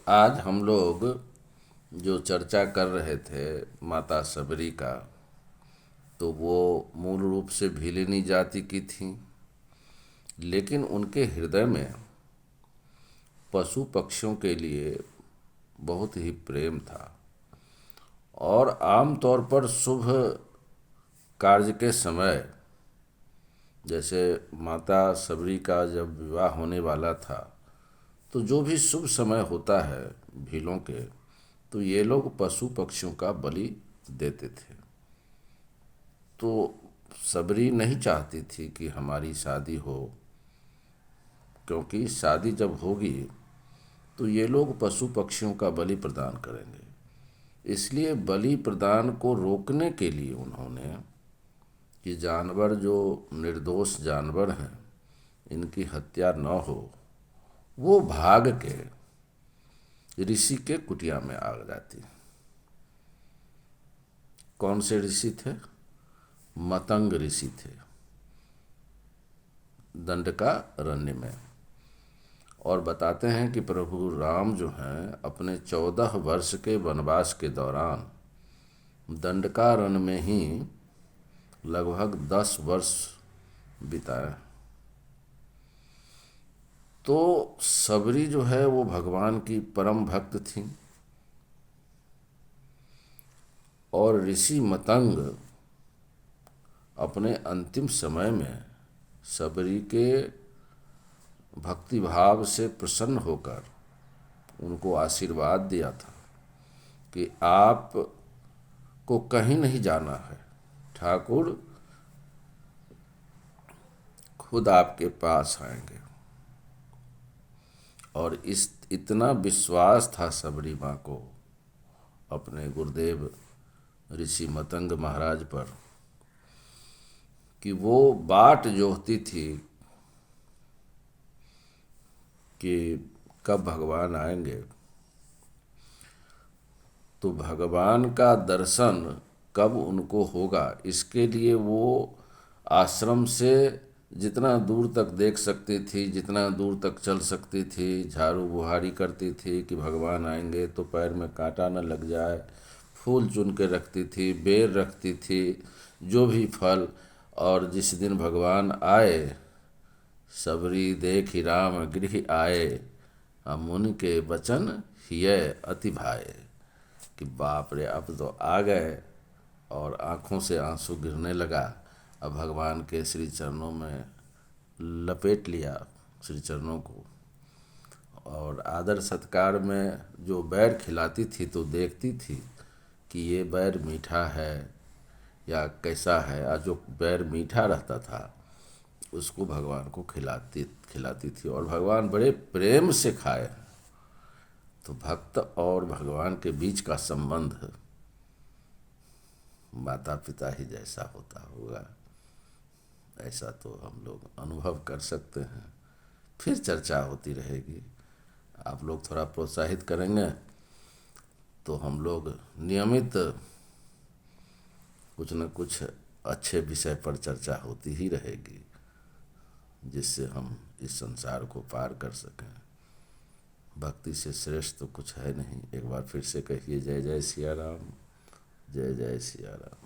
आज हम लोग जो चर्चा कर रहे थे माता सबरी का, तो वो मूल रूप से भीलिनी जाति की थी, लेकिन उनके हृदय में पशु पक्षियों के लिए बहुत ही प्रेम था। और आम तौर पर शुभ कार्य के समय, जैसे माता सबरी का जब विवाह होने वाला था, तो जो भी शुभ समय होता है भीलों के, तो ये लोग पशु पक्षियों का बलि देते थे। तो सबरी नहीं चाहती थी कि हमारी शादी हो, क्योंकि शादी जब होगी तो ये लोग पशु पक्षियों का बलि प्रदान करेंगे। इसलिए बलि प्रदान को रोकने के लिए उन्होंने, कि जानवर जो निर्दोष जानवर हैं इनकी हत्या न हो, वो भाग के ऋषि के कुटिया में आ जाती। कौन से ऋषि थे? मतंग ऋषि थे, दंडकारण्य में। और बताते हैं कि प्रभु राम जो हैं अपने 14 वर्ष के वनवास के दौरान दंडकारण्य में ही लगभग 10 वर्ष बिताए। तो सबरी जो है वो भगवान की परम भक्त थी, और ऋषि मतंग अपने अंतिम समय में सबरी के भक्ति भाव से प्रसन्न होकर उनको आशीर्वाद दिया था कि आप को कहीं नहीं जाना है, ठाकुर खुद आपके पास आएंगे। और इस इतना विश्वास था सबरी माँ को अपने गुरुदेव ऋषि मतंग महाराज पर, कि वो बाट जोहती थी कि कब भगवान आएंगे। तो भगवान का दर्शन कब उनको होगा, इसके लिए वो आश्रम से जितना दूर तक देख सकती थी, जितना दूर तक चल सकती थी, झाड़ू बुहारी करती थी कि भगवान आएंगे तो पैर में कांटा न लग जाए। फूल चुन के रखती थी, बेर रखती थी, जो भी फल। और जिस दिन भगवान आए, सबरी देखि राम गृह आए, मुनि के वचन हिय अति भाए। कि बाप रे, अब तो आ गए। और आंखों से आंसू गिरने लगा। अब भगवान के श्री चरणों में लपेट लिया श्री चरणों को। और आदर सत्कार में जो बैर खिलाती थी तो देखती थी कि ये बैर मीठा है या कैसा है। और जो बैर मीठा रहता था उसको भगवान को खिलाती खिलाती थी, और भगवान बड़े प्रेम से खाए। तो भक्त और भगवान के बीच का संबंध माता पिता ही जैसा होता होगा, ऐसा तो हम लोग अनुभव कर सकते हैं। फिर चर्चा होती रहेगी। आप लोग थोड़ा प्रोत्साहित करेंगे तो हम लोग नियमित कुछ न कुछ अच्छे विषय पर चर्चा होती ही रहेगी, जिससे हम इस संसार को पार कर सकें। भक्ति से श्रेष्ठ तो कुछ है नहीं। एक बार फिर से कहिए, जय जय सिया राम, जय जय सिया राम।